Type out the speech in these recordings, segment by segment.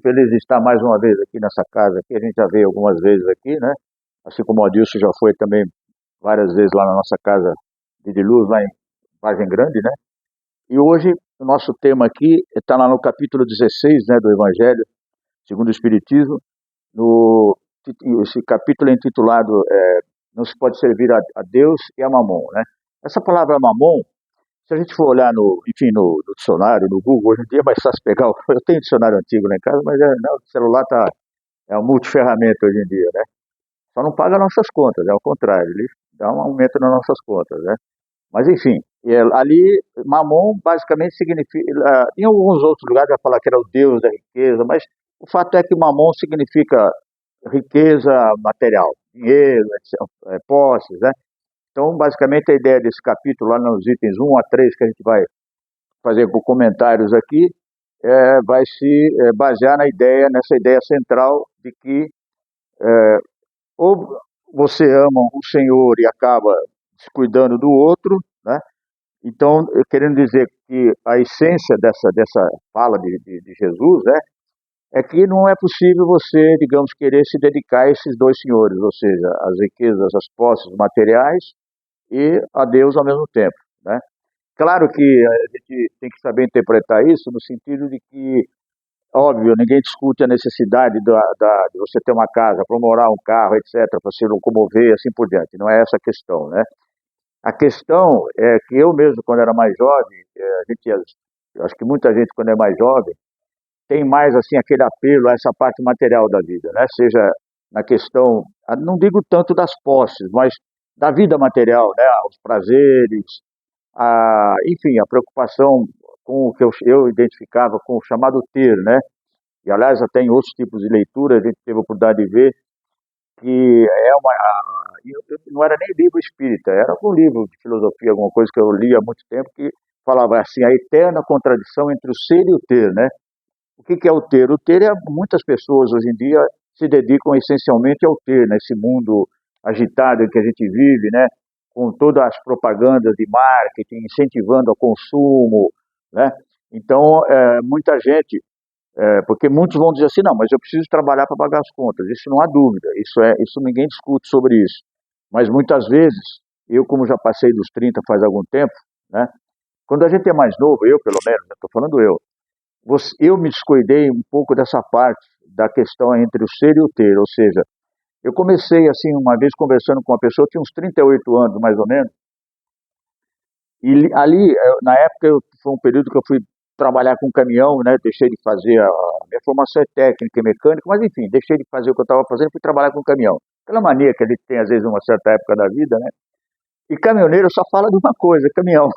Feliz de estar mais uma vez aqui nessa casa aqui. A gente já veio algumas vezes aqui, né? Assim como o Adilson já foi também várias vezes lá na nossa casa de luz, lá em Vargem Grande, né? E hoje o nosso tema aqui está lá no capítulo 16, né, do Evangelho segundo o Espiritismo. No, esse capítulo é intitulado Não se pode servir a Deus e a Mamon, né? Essa palavra Mamon, se a gente for olhar no dicionário, no Google, hoje em dia é mais fácil pegar. Eu tenho dicionário antigo lá em casa, mas não, o celular é um multiferramenta hoje em dia, né? Só não paga nossas contas, é ao contrário, ele dá um aumento nas nossas contas, né? Mas enfim, ali Mamon basicamente significa, em alguns outros lugares vai falar que era o Deus da riqueza, mas o fato é que Mamon significa riqueza material, dinheiro, posses, né? Então, basicamente, a ideia desse capítulo, lá nos itens 1 a 3, que a gente vai fazer com comentários aqui, vai se basear nessa ideia central de que ou você ama o Senhor e acaba descuidando do outro, né? Então, querendo dizer que a essência dessa fala de Jesus, né, é que não é possível você, digamos, querer se dedicar a esses dois senhores, ou seja, as riquezas, as posses materiais e a Deus ao mesmo tempo, né? Claro que a gente tem que saber interpretar isso no sentido de que, óbvio, ninguém discute a necessidade de você ter uma casa, para morar, um carro, etc., para se locomover, assim por diante. Não é essa a questão, né? A questão é que eu mesmo, quando era mais jovem, eu acho que muita gente, quando é mais jovem, tem mais assim aquele apelo a essa parte material da vida, né? Seja na questão, não digo tanto das posses, mas da vida material, né? Os prazeres, enfim, a preocupação com o que eu identificava com o chamado ter, né? E aliás, até em outros tipos de leitura, a gente teve a oportunidade de ver que não era nem livro espírita, era algum livro de filosofia, alguma coisa que eu li há muito tempo, que falava assim, a eterna contradição entre o ser e o ter, né? O que é o ter? O ter muitas pessoas hoje em dia se dedicam essencialmente ao ter, nesse mundo agitado em que a gente vive, né? Com todas as propagandas de marketing, incentivando o consumo, né? Então, muita gente, porque muitos vão dizer assim, não, mas eu preciso trabalhar para pagar as contas, isso não há dúvida, isso ninguém discute sobre isso. Mas muitas vezes, eu como já passei dos 30 faz algum tempo, né? Quando a gente é mais novo, eu pelo menos, estou falando eu me descuidei um pouco dessa parte da questão entre o ser e o ter, ou seja, eu comecei assim, uma vez conversando com uma pessoa, tinha uns 38 anos mais ou menos, e ali, na época, foi um período que eu fui trabalhar com caminhão, né? Deixei de fazer, a minha formação é técnica e mecânica, mas enfim, deixei de fazer o que eu estava fazendo e fui trabalhar com caminhão. Aquela mania que a gente tem às vezes em uma certa época da vida, né? E caminhoneiro só fala de uma coisa, caminhão.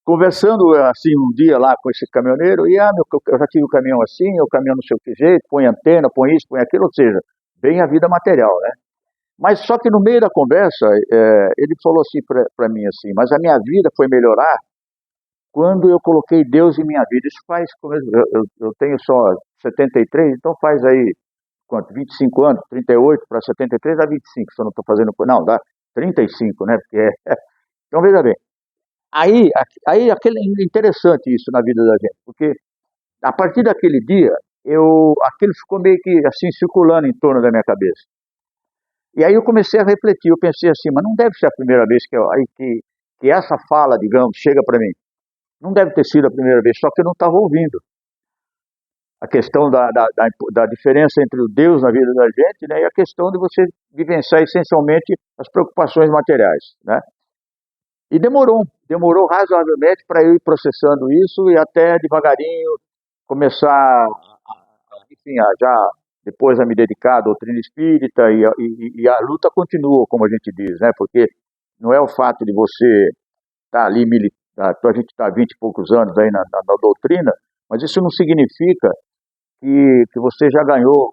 Conversando assim um dia lá com esse caminhoneiro, eu já tive um caminhão assim, o caminhão não sei o que jeito, põe antena, põe isso, põe aquilo, ou seja, bem a vida material, né? Mas só que no meio da conversa, ele falou assim para mim assim, mas a minha vida foi melhorar quando eu coloquei Deus em minha vida. Isso faz, eu tenho só 73, então faz aí, quanto, 25 anos, 38 para 73 dá 25, se eu não estou fazendo, não, dá 35, né? Porque então veja bem, aí aquele interessante isso na vida da gente, porque a partir daquele dia, aquilo ficou meio que assim circulando em torno da minha cabeça. E aí eu comecei a refletir, eu pensei assim, mas não deve ser a primeira vez que essa fala, digamos, chega para mim. Não deve ter sido a primeira vez, só que eu não estava ouvindo. A questão da diferença entre o Deus na vida da gente, né, e a questão de você vivenciar essencialmente as preocupações materiais, né? E demorou razoavelmente para eu ir processando isso e até devagarinho começar, enfim, já depois a me dedicar à doutrina espírita e a luta continua, como a gente diz, né? Porque não é o fato de você estar ali militar, a gente está há 20 e poucos anos aí na doutrina, mas isso não significa que você já ganhou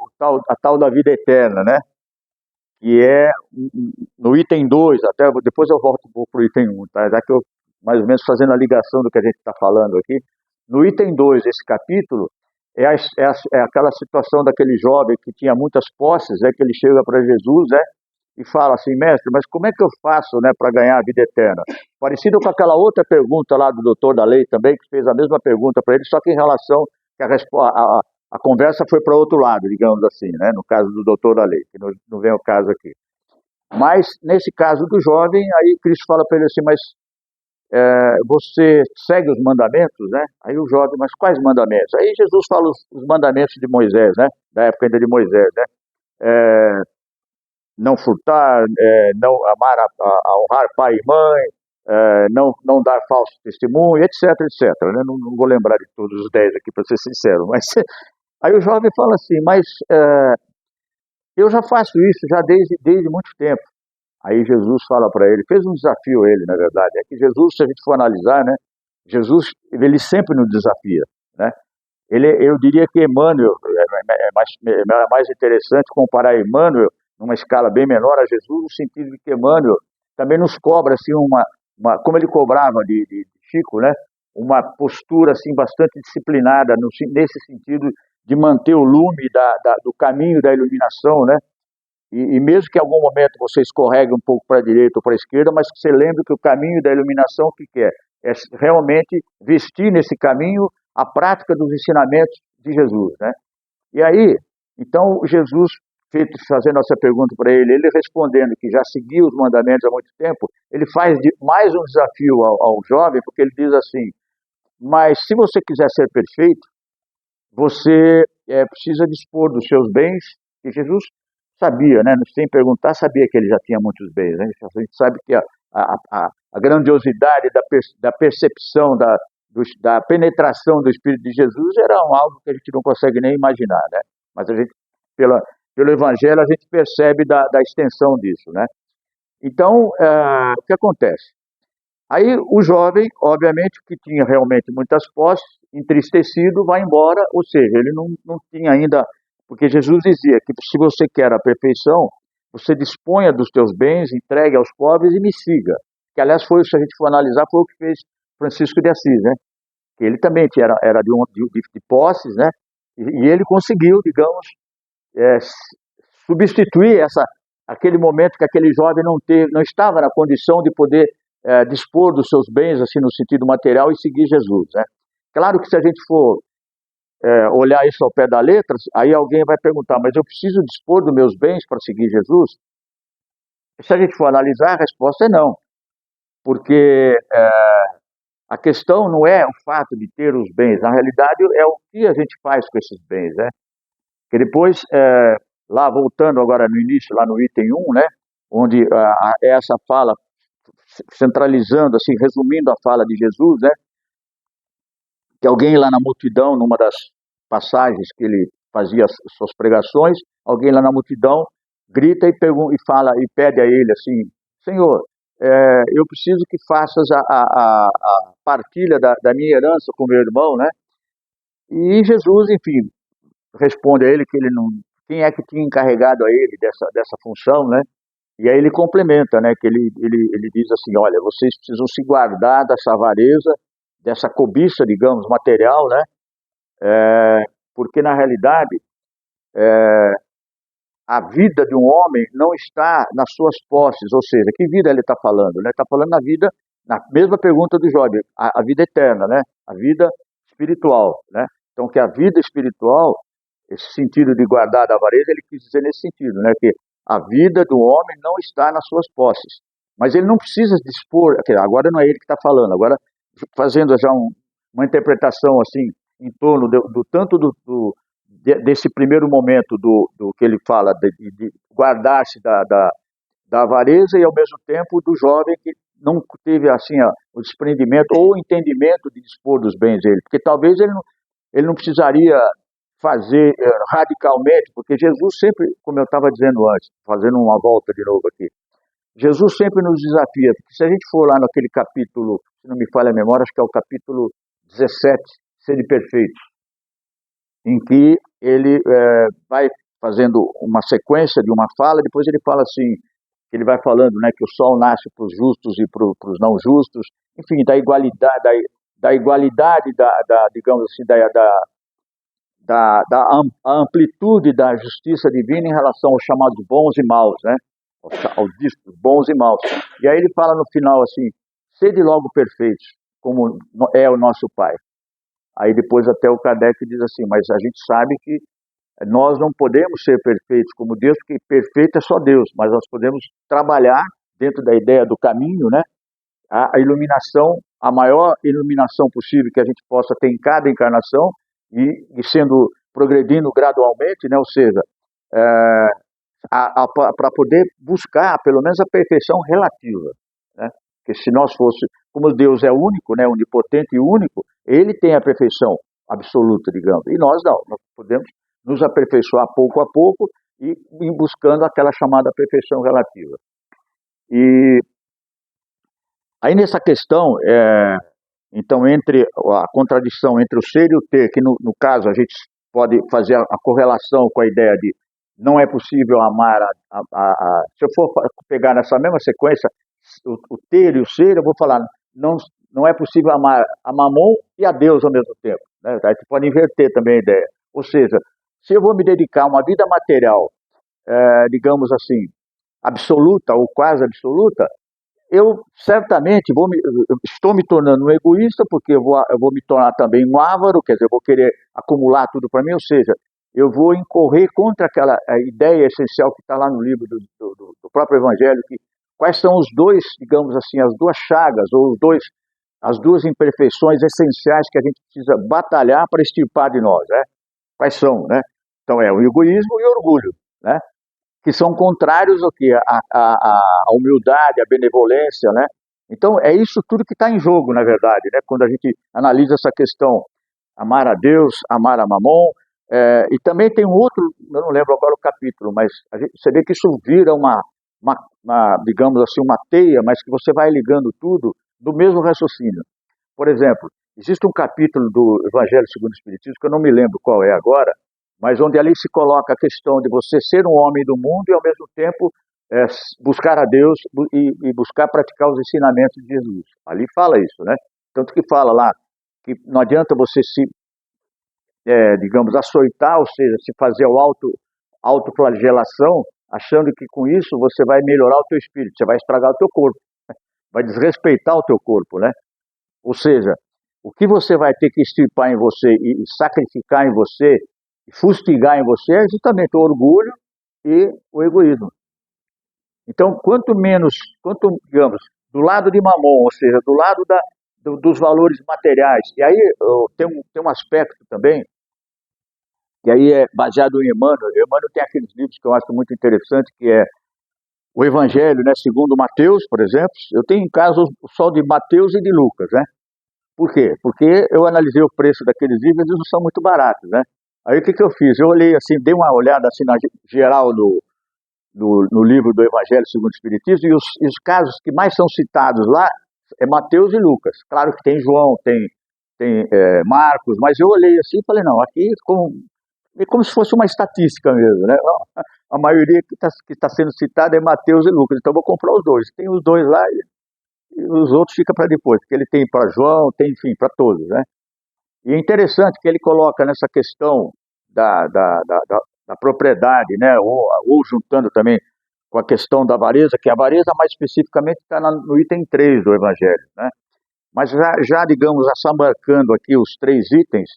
a tal da vida eterna, né? Que é no item 2, até depois eu volto um pouco para o item 1, tá? Já que eu, mais ou menos fazendo a ligação do que a gente está falando aqui, no item 2, esse capítulo, é aquela situação daquele jovem que tinha muitas posses, que ele chega para Jesus, e fala assim, mestre, mas como é que eu faço, né, para ganhar a vida eterna? Parecido com aquela outra pergunta lá do doutor da lei também, que fez a mesma pergunta para ele, só que em relação que a conversa foi para outro lado, digamos assim, né? No caso do doutor da lei, que não vem ao caso aqui. Mas, nesse caso do jovem, aí Cristo fala para ele assim, mas você segue os mandamentos, né? Aí o jovem, mas quais mandamentos? Aí Jesus fala os mandamentos de Moisés, né? Da época ainda de Moisés, né? Não furtar, não amar, honrar pai e mãe, não dar falso testemunho, etc, etc. Né? Não vou lembrar de todos os 10 aqui, para ser sincero, mas aí o jovem fala assim, mas eu já faço isso já desde muito tempo. Aí Jesus fala para ele, fez um desafio a ele, na verdade. É que Jesus, se a gente for analisar, né, Jesus, ele sempre nos desafia, né? Eu diria que Emmanuel, é mais interessante comparar Emmanuel, numa escala bem menor, a Jesus, no sentido de que Emmanuel também nos cobra, assim, como ele cobrava de Chico, né, uma postura, assim, bastante disciplinada, nesse sentido de manter o lume do caminho da iluminação, né, e mesmo que em algum momento você escorregue um pouco para a direita ou para a esquerda, mas que você lembre que o caminho da iluminação, o que é? É realmente vestir nesse caminho a prática dos ensinamentos de Jesus, né? E aí, então, Jesus, fazendo essa pergunta para ele respondendo que já seguiu os mandamentos há muito tempo, ele faz mais um desafio ao jovem, porque ele diz assim, mas se você quiser ser perfeito, você precisa dispor dos seus bens, e Jesus sabia, né? Sem perguntar, sabia que ele já tinha muitos bens, né? A gente sabe que a grandiosidade da percepção, da penetração do Espírito de Jesus era algo que a gente não consegue nem imaginar, né? Mas a gente, pelo Evangelho, a gente percebe da extensão disso, né? Então, o que acontece? Aí o jovem, obviamente, que tinha realmente muitas posses, entristecido, vai embora, ou seja, ele não tinha ainda, porque Jesus dizia que se você quer a perfeição, você disponha dos teus bens, entregue aos pobres e me siga. Que, aliás, se a gente for analisar, foi o que fez Francisco de Assis, né? Que ele também era de posses, né? E ele conseguiu, digamos, substituir aquele momento que aquele jovem não estava na condição de poder dispor dos seus bens, assim, no sentido material, e seguir Jesus, né? Claro que se a gente for olhar isso ao pé da letra, aí alguém vai perguntar, mas eu preciso dispor dos meus bens para seguir Jesus? Se a gente for analisar, a resposta é não, porque a questão não é o fato de ter os bens, na realidade é o que a gente faz com esses bens, né? Que depois, lá voltando agora no início, lá no item 1, né, onde essa fala, centralizando, assim, resumindo a fala de Jesus, né, que alguém lá na multidão, numa das passagens que ele fazia as suas pregações, alguém lá na multidão grita e fala e pede a ele assim, Senhor, eu preciso que faças a partilha da minha herança com meu irmão, né? E Jesus, enfim, responde a ele que ele não, quem é que tinha encarregado a ele dessa função, né? E aí ele complementa, né? Que ele diz assim, olha, vocês precisam se guardar dessa avareza, dessa cobiça, digamos, material, né? Porque na realidade a vida de um homem não está nas suas posses, ou seja, que vida ele está falando? Ele está falando na mesma pergunta do Jó, a vida eterna, né? A vida espiritual, né? Então, que a vida espiritual, esse sentido de guardar da avareza, ele quis dizer nesse sentido, né? Que a vida do homem não está nas suas posses, mas ele não precisa dispor, agora não é ele que está falando, agora fazendo já uma interpretação assim, em torno tanto desse primeiro momento do que ele fala de guardar-se da avareza e ao mesmo tempo do jovem que não teve assim o desprendimento ou o entendimento de dispor dos bens dele, porque talvez ele não precisaria fazer radicalmente, porque Jesus sempre, como eu estava dizendo antes, fazendo uma volta de novo aqui, Jesus sempre nos desafia, porque se a gente for lá naquele capítulo, se não me falha a memória, acho que é o capítulo 17, Sede Perfeitos, em que ele vai fazendo uma sequência de uma fala, depois ele fala assim, ele vai falando, né, que o sol nasce para os justos e para os não justos, enfim, da igualdade, digamos assim, da amplitude da justiça divina em relação aos chamados bons e maus, né, aos discos bons e maus. E aí ele fala no final assim, sede logo perfeitos, como é o nosso Pai. Aí depois até o Kardec diz assim, mas a gente sabe que nós não podemos ser perfeitos como Deus, porque perfeito é só Deus, mas nós podemos trabalhar dentro da ideia do caminho, né? A iluminação, a maior iluminação possível que a gente possa ter em cada encarnação e sendo progredindo gradualmente, né? Ou seja, é, para poder buscar pelo menos a perfeição relativa, né? Porque se nós fosse, como Deus é único, né? Onipotente e único, ele tem a perfeição absoluta, digamos, e nós não, nós podemos nos aperfeiçoar pouco a pouco e ir buscando aquela chamada perfeição relativa. E aí nessa questão, então, entre a contradição entre o ser e o ter, que no caso a gente pode fazer a correlação com a ideia de não é possível amar se eu for pegar nessa mesma sequência, o ter e o ser, eu vou falar, não é possível amar a Mamon e a Deus ao mesmo tempo, né? Aí você pode inverter também a ideia. Ou seja, se eu vou me dedicar a uma vida material, digamos assim, absoluta ou quase absoluta, eu certamente estou me tornando um egoísta, porque eu vou me tornar também um avaro, quer dizer, eu vou querer acumular tudo para mim, ou seja, eu vou incorrer contra aquela ideia essencial que está lá no livro do próprio Evangelho, que quais são os dois, digamos assim, as duas chagas, ou as duas imperfeições essenciais que a gente precisa batalhar para extirpar de nós, né? Quais são, né? Então é o egoísmo e o orgulho, né? Que são contrários ao que? A humildade, a benevolência, né? Então, é isso tudo que está em jogo, na verdade, né? Quando a gente analisa essa questão, amar a Deus, amar a Mamon, e também tem um outro, eu não lembro agora o capítulo, mas você vê que isso vira digamos assim, uma teia, mas que você vai ligando tudo do mesmo raciocínio. Por exemplo, existe um capítulo do Evangelho segundo o Espiritismo, que eu não me lembro qual é agora, mas onde ali se coloca a questão de você ser um homem do mundo e, ao mesmo tempo, buscar a Deus e buscar praticar os ensinamentos de Jesus. Ali fala isso, né? Tanto que fala lá que não adianta você digamos, açoitar, ou seja, se fazer o autoflagelação, achando que com isso você vai melhorar o teu espírito, você vai estragar o teu corpo, vai desrespeitar o teu corpo, né? Ou seja, o que você vai ter que extirpar em você e sacrificar em você, e fustigar em você, é justamente o orgulho e o egoísmo. Então, digamos, do lado de Mamon, ou seja, do lado dos valores materiais, e aí tem um aspecto também, que aí é baseado em Emmanuel. Emmanuel tem aqueles livros que eu acho muito interessante, que é o Evangelho, né, segundo Mateus, por exemplo. Eu tenho em casa só de Mateus e de Lucas, né? Por quê? Porque eu analisei o preço daqueles livros e eles não são muito baratos, né? Aí o que eu fiz? Eu olhei assim, dei uma olhada assim na geral no livro do Evangelho segundo o Espiritismo, e os casos que mais são citados lá é Mateus e Lucas. Claro que tem João, tem Marcos, mas eu olhei assim e falei, não, aqui é como se fosse uma estatística mesmo, né? A maioria que tá sendo citada é Mateus e Lucas, então eu vou comprar os dois. Tem os dois lá e os outros ficam para depois, porque ele tem para João, tem, enfim, para todos, né? E é interessante que ele coloca nessa questão da propriedade, né? Ou juntando também com a questão da avareza, que a avareza mais especificamente está no item 3 do Evangelho, né? Mas já digamos, marcando aqui os 3 itens,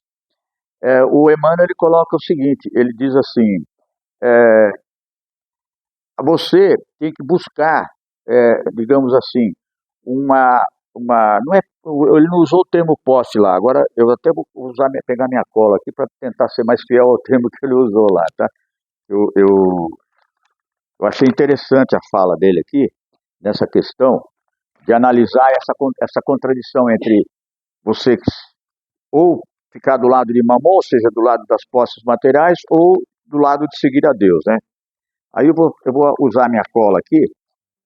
o Emmanuel ele coloca o seguinte, ele diz assim, você tem que buscar, digamos assim, não é, ele não usou o termo posse lá, agora eu até vou pegar minha cola aqui para tentar ser mais fiel ao termo que ele usou lá, tá? Eu achei interessante a fala dele aqui, nessa questão, de analisar essa contradição entre você ou ficar do lado de Mamon, ou seja, do lado das posses materiais, ou do lado de seguir a Deus, né? Aí eu vou usar minha cola aqui,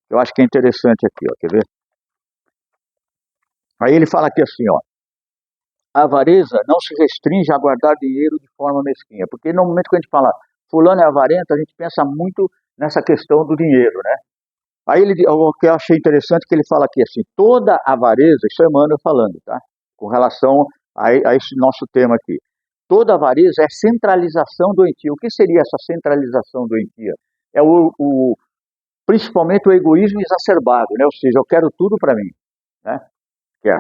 eu acho que é interessante aqui, ó, quer ver? Aí ele fala aqui assim, ó, a avareza não se restringe a guardar dinheiro de forma mesquinha, porque no momento que a gente fala fulano é avarento, a gente pensa muito nessa questão do dinheiro, né? Aí o que eu achei interessante é que ele fala aqui assim, toda avareza, isso é Emmanuel falando, tá? Com relação a esse nosso tema aqui. Toda avareza é centralização doentia. O que seria essa centralização doentia? É principalmente o egoísmo exacerbado, né? Ou seja, eu quero tudo para mim, né? Que é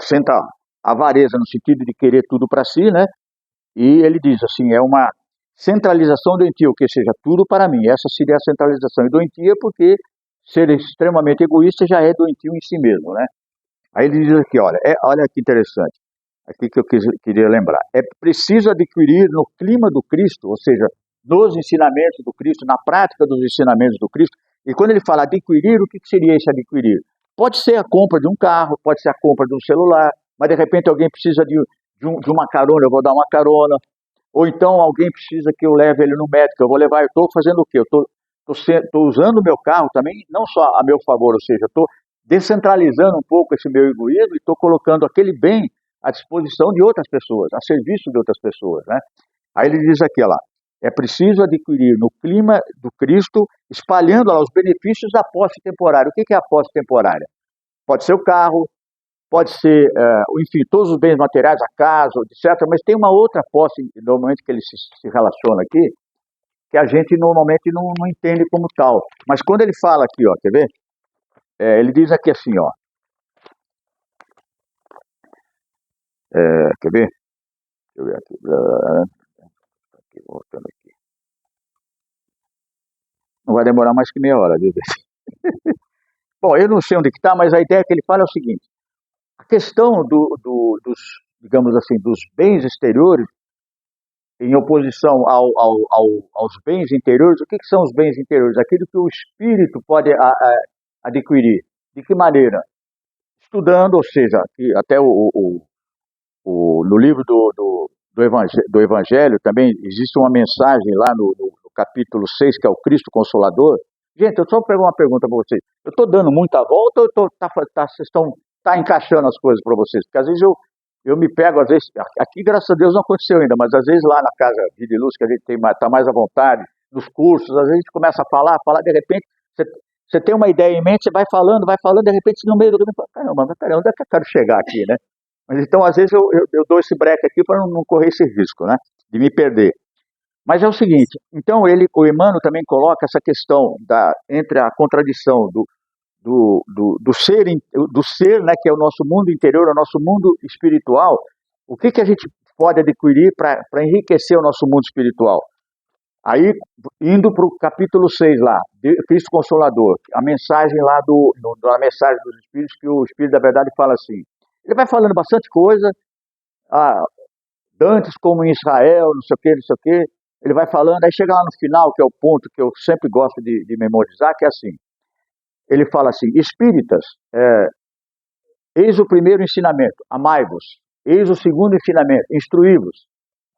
avareza no sentido de querer tudo para si, né? E ele diz assim, é uma centralização doentia, que seja tudo para mim. Essa seria a centralização. E doentia porque ser extremamente egoísta já é doentio em si mesmo, né? Aí ele diz aqui, olha que interessante, aqui que eu queria lembrar. É preciso adquirir no clima do Cristo, ou seja, nos ensinamentos do Cristo, na prática dos ensinamentos do Cristo. E quando ele fala adquirir, o que seria esse adquirir? Pode ser a compra de um carro, pode ser a compra de um celular, mas de repente alguém precisa de uma carona, eu vou dar uma carona. Ou então alguém precisa que eu leve ele no médico, eu vou levar, eu estou fazendo o quê? Eu estou usando o meu carro também, não só a meu favor, ou seja, eu estou descentralizando um pouco esse meu egoísmo e estou colocando aquele bem à disposição de outras pessoas, a serviço de outras pessoas, né? Aí ele diz aqui, lá, é preciso adquirir no clima do Cristo, espalhando lá os benefícios da posse temporária. O que é a posse temporária? Pode ser o carro, pode ser, enfim, todos os bens materiais, a casa, etc. Mas tem uma outra posse, normalmente, que ele se relaciona aqui, que a gente normalmente não entende como tal. Mas quando ele fala aqui, ó, quer ver? Ele diz aqui assim, ó. Quer ver? Deixa eu ver aqui. Voltando aqui. Não vai demorar mais que meia hora, viu? Bom, eu não sei onde que está, mas a ideia que ele fala é o seguinte. A questão dos, digamos assim, dos bens exteriores em oposição aos bens interiores. O que são os bens interiores? Aquilo que o espírito pode adquirir. De que maneira? Estudando, ou seja, até no livro do Evangelho também existe uma mensagem lá no capítulo 6, que é o Cristo Consolador. Gente, eu só pego uma pergunta para vocês. Eu estou dando muita volta ou vocês estão encaixando as coisas para vocês? Porque às vezes eu me pego, às vezes, aqui graças a Deus não aconteceu ainda, mas às vezes lá na Casa Vida e Luz, que a gente está mais à vontade, nos cursos, às vezes a gente começa a falar, de repente, você tem uma ideia em mente, você vai falando, de repente no meio do caminho, caramba, onde é que eu quero chegar aqui, né? Mas então, às vezes, eu dou esse break aqui para não correr esse risco, né? De me perder. Mas é o seguinte, então o Emmanuel também coloca essa questão entre a contradição do ser, né, que é o nosso mundo interior, o nosso mundo espiritual. O que a gente pode adquirir para enriquecer o nosso mundo espiritual? Aí, indo para o capítulo 6 lá, Cristo Consolador, a mensagem lá da mensagem dos Espíritos, que o Espírito da Verdade fala assim. Ele vai falando bastante coisa, dantes como em Israel, não sei o quê, ele vai falando, aí chega lá no final, que é o ponto que eu sempre gosto de memorizar, que é assim, ele fala assim, espíritas, eis o primeiro ensinamento, amai-vos, eis o segundo ensinamento, instruí-vos.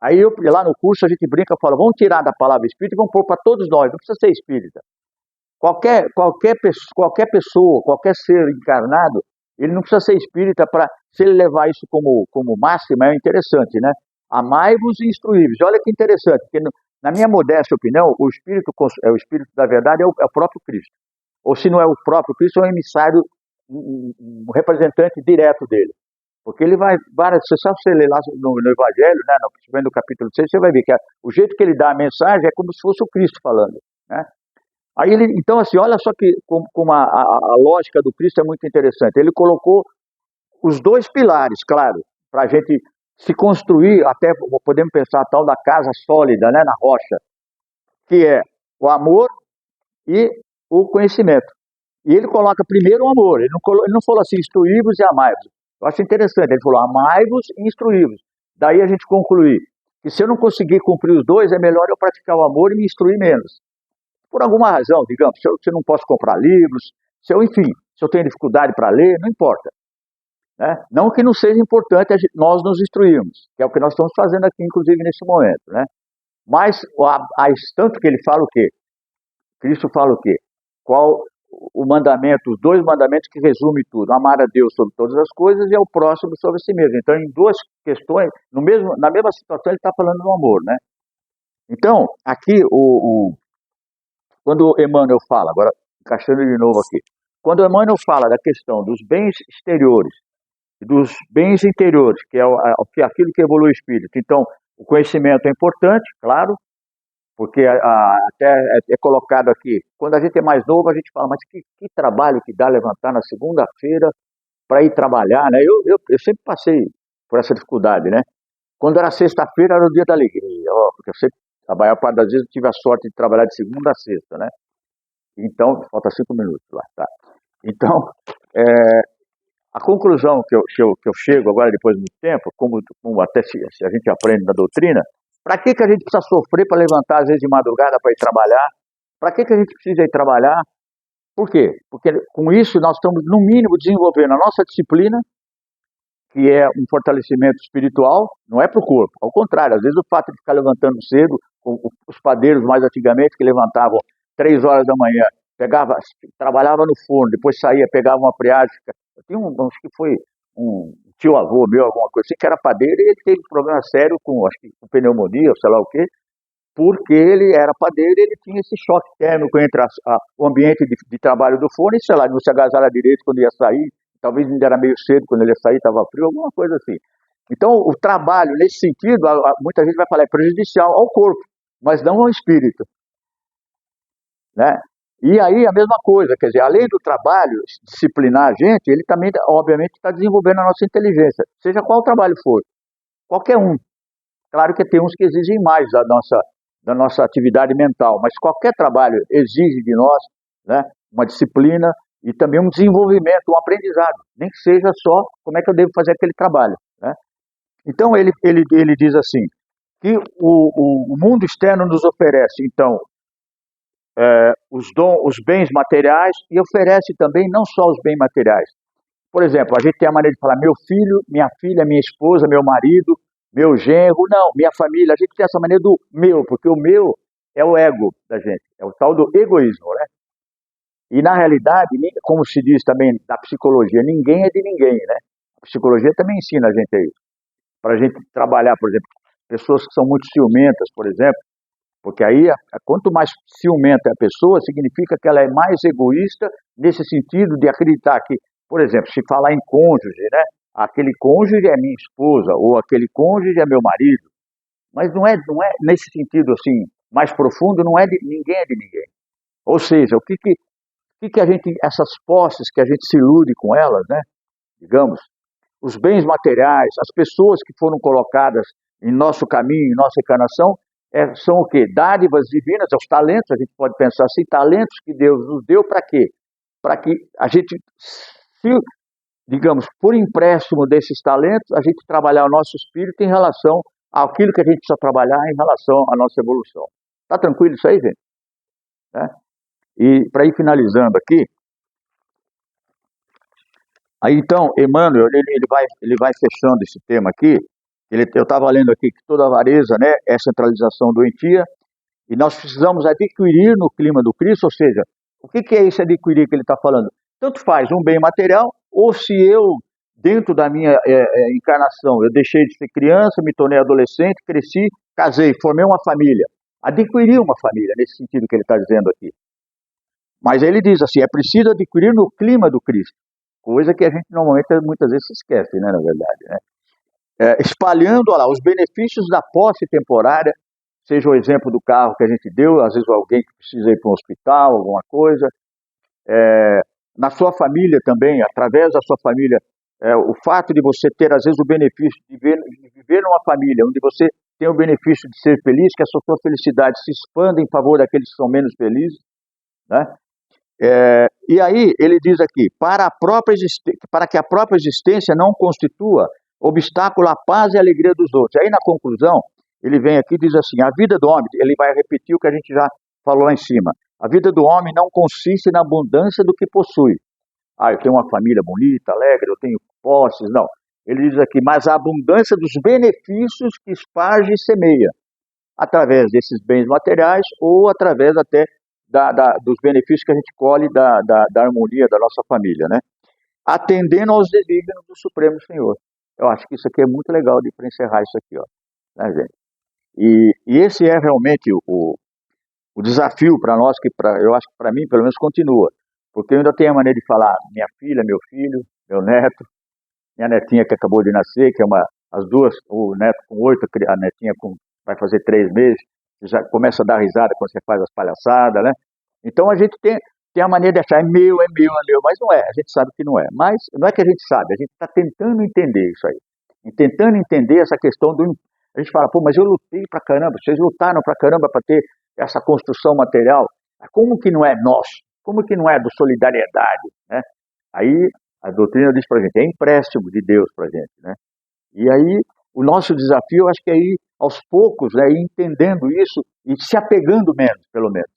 Aí lá no curso a gente brinca e fala, vamos tirar da palavra espírita e vamos pôr para todos nós, não precisa ser espírita. Qualquer pessoa, qualquer ser encarnado, ele não precisa ser espírita para, se ele levar isso como máxima, é interessante, né? Amai-vos e instruí-vos. Olha que interessante, porque na minha modesta opinião, o espírito da verdade é o próprio Cristo. Ou se não é o próprio Cristo, é um emissário, um representante direto dele. Porque ele vai, você lê lá no Evangelho, né, no capítulo 6, você vai ver que o jeito que ele dá a mensagem é como se fosse o Cristo falando, né? Aí então assim, olha só que como a lógica do Cristo é muito interessante. Ele colocou os dois pilares, claro, para a gente se construir, até podemos pensar a tal da casa sólida, né, na rocha, que é o amor e o conhecimento. E ele coloca primeiro o amor, ele não falou assim, instruí-vos e amai-vos. Eu acho interessante, ele falou amai-vos e instruí-vos. Daí a gente concluir que se eu não conseguir cumprir os dois, é melhor eu praticar o amor e me instruir menos. Por alguma razão, digamos, se eu não posso comprar livros, enfim, se eu tenho dificuldade para ler, não importa. Né? Não que não seja importante nós nos instruirmos, que é o que nós estamos fazendo aqui, inclusive, nesse momento. Né? Mas, tanto que ele fala o quê? Cristo fala o quê? Qual o mandamento, os dois mandamentos que resumem tudo, amar a Deus sobre todas as coisas e ao próximo sobre si mesmo. Então, em duas questões, na mesma situação, ele está falando do amor. Né? Então, aqui, quando Emmanuel fala, agora encaixando de novo aqui, quando Emmanuel fala da questão dos bens exteriores e dos bens interiores, que é aquilo que evolui o espírito, então o conhecimento é importante, claro, porque até é colocado aqui, quando a gente é mais novo, a gente fala, mas que trabalho que dá levantar na segunda-feira para ir trabalhar, né? Eu sempre passei por essa dificuldade, né? Quando era sexta-feira, era o dia da alegria, ó, porque eu sempre, a maior parte das vezes eu tive a sorte de trabalhar de segunda a sexta, né? Então, falta 5 minutos lá, tá? Então, a conclusão que eu chego agora, depois de muito tempo, como até se a gente aprende na doutrina, para que a gente precisa sofrer para levantar, às vezes, de madrugada para ir trabalhar? Para que a gente precisa ir trabalhar? Por quê? Porque com isso nós estamos, no mínimo, desenvolvendo a nossa disciplina, que é um fortalecimento espiritual, não é para o corpo. Ao contrário, às vezes o fato de ficar levantando cedo, os padeiros mais antigamente que levantavam 3 horas da manhã, trabalhava no forno, depois saía, pegava uma friagem. Eu tinha acho que foi um tio-avô meu, alguma coisa assim, que era padeiro, e ele teve um problema sério acho que com pneumonia, ou sei lá o quê, porque ele era padeiro e ele tinha esse choque térmico entre o ambiente de trabalho do forno e, sei lá, não se agasalha direito quando ia sair, talvez ainda era meio cedo quando ele ia sair, estava frio, alguma coisa assim. Então, o trabalho, nesse sentido, muita gente vai falar, é prejudicial ao corpo, mas não ao espírito, né? E aí, a mesma coisa, quer dizer, além do trabalho disciplinar a gente, ele também, obviamente, está desenvolvendo a nossa inteligência, seja qual o trabalho for, qualquer um. Claro que tem uns que exigem mais da nossa atividade mental, mas qualquer trabalho exige de nós, né, uma disciplina e também um desenvolvimento, um aprendizado, nem que seja só como é que eu devo fazer aquele trabalho, né? Então ele diz assim, que o mundo externo nos oferece, então, os bens materiais e oferece também não só os bens materiais. Por exemplo, a gente tem a maneira de falar meu filho, minha filha, minha esposa, meu marido, meu genro, não, minha família. A gente tem essa maneira do meu, porque o meu é o ego da gente, é o tal do egoísmo, né? E na realidade, como se diz também na psicologia, ninguém é de ninguém, né? A psicologia também ensina a gente a isso. Para a gente trabalhar, por exemplo, pessoas que são muito ciumentas, por exemplo, porque aí, quanto mais ciumenta é a pessoa, significa que ela é mais egoísta nesse sentido de acreditar que, por exemplo, se falar em cônjuge, né? Aquele cônjuge é minha esposa, ou aquele cônjuge é meu marido. Mas não é nesse sentido assim, mais profundo, não é de ninguém é de ninguém. Ou seja, o que a gente, essas posses que a gente se ilude com elas, né? Digamos, os bens materiais, as pessoas que foram colocadas em nosso caminho, em nossa encarnação, são o quê? Dádivas divinas, os talentos, a gente pode pensar assim, talentos que Deus nos deu para quê? Para que a gente, digamos, por empréstimo desses talentos, a gente trabalhar o nosso espírito em relação àquilo que a gente precisa trabalhar em relação à nossa evolução. Tá tranquilo isso aí, gente? Né? E para ir finalizando aqui, aí então, Emmanuel, ele vai fechando esse tema aqui. Eu estava lendo aqui que toda avareza, né, é centralização doentia, e nós precisamos adquirir no clima do Cristo, ou seja, o que é esse adquirir que ele está falando? Tanto faz um bem material, ou se eu, dentro da minha encarnação, eu deixei de ser criança, me tornei adolescente, cresci, casei, formei uma família. Adquirir uma família, nesse sentido que ele está dizendo aqui. Mas ele diz assim, é preciso adquirir no clima do Cristo, coisa que a gente normalmente muitas vezes se esquece, né, na verdade, né? Espalhando lá, os benefícios da posse temporária, seja o exemplo do carro que a gente deu, às vezes alguém que precisa ir para um hospital, alguma coisa, na sua família também, através da sua família, o fato de você ter, às vezes, o benefício de viver numa família, onde você tem o benefício de ser feliz, que a sua felicidade se expanda em favor daqueles que são menos felizes, né? E aí ele diz aqui, para que a própria existência não constitua obstáculo à paz e à alegria dos outros. Aí na conclusão, ele vem aqui e diz assim, a vida do homem, ele vai repetir o que a gente já falou lá em cima, a vida do homem não consiste na abundância do que possui. Eu tenho uma família bonita, alegre, eu tenho posses, não. Ele diz aqui, mas a abundância dos benefícios que esparge e semeia, através desses bens materiais ou através até dos benefícios que a gente colhe da harmonia da nossa família, né? Atendendo aos desígnios do Supremo Senhor. Eu acho que isso aqui é muito legal para encerrar isso aqui, ó, né, gente? E esse é realmente o desafio para nós, eu acho que para mim, pelo menos, continua. Porque eu ainda tenho a maneira de falar minha filha, meu filho, meu neto, minha netinha que acabou de nascer, que é as duas, o neto com 8, a netinha vai fazer 3 meses, já começa a dar risada quando você faz as palhaçadas, né? Então a gente tem a maneira de achar, é meu, mas não é, a gente sabe que não é. Mas não é que a gente sabe, a gente está tentando entender isso aí. e tentando entender essa questão do... A gente fala, pô, mas eu lutei pra caramba, vocês lutaram pra caramba para ter essa construção material. Como que não é nosso? Como que não é do solidariedade, né? Aí a doutrina diz pra gente, é empréstimo de Deus pra gente, né? E aí o nosso desafio, acho que é ir aos poucos, né, ir entendendo isso e se apegando menos, pelo menos.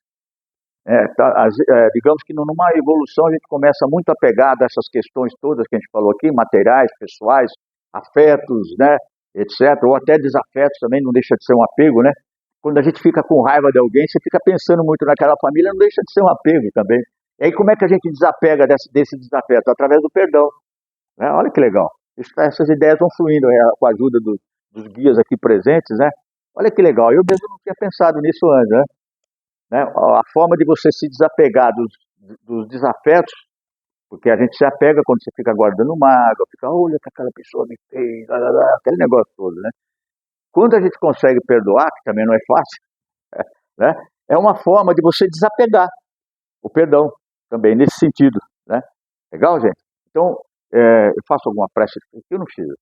Digamos que numa evolução a gente começa muito apegado a essas questões todas que a gente falou aqui, materiais, pessoais, afetos, né, etc. Ou até desafetos também, não deixa de ser um apego, né? Quando a gente fica com raiva de alguém, você fica pensando muito naquela família, não deixa de ser um apego também. E aí como é que a gente desapega desse desafeto? Através do perdão, né? Olha que legal. Essas ideias vão fluindo com a ajuda dos guias aqui presentes, né? Olha que legal. Eu mesmo não tinha pensado nisso antes, né? A forma de você se desapegar dos desafetos, porque a gente se apega quando você fica guardando mágoa, fica, olha o que aquela pessoa me fez, aquele negócio todo, né? Quando a gente consegue perdoar, que também não é fácil, né? É uma forma de você desapegar o perdão também, nesse sentido, né? Legal, gente? Então, eu faço alguma prece aqui? Eu não preciso.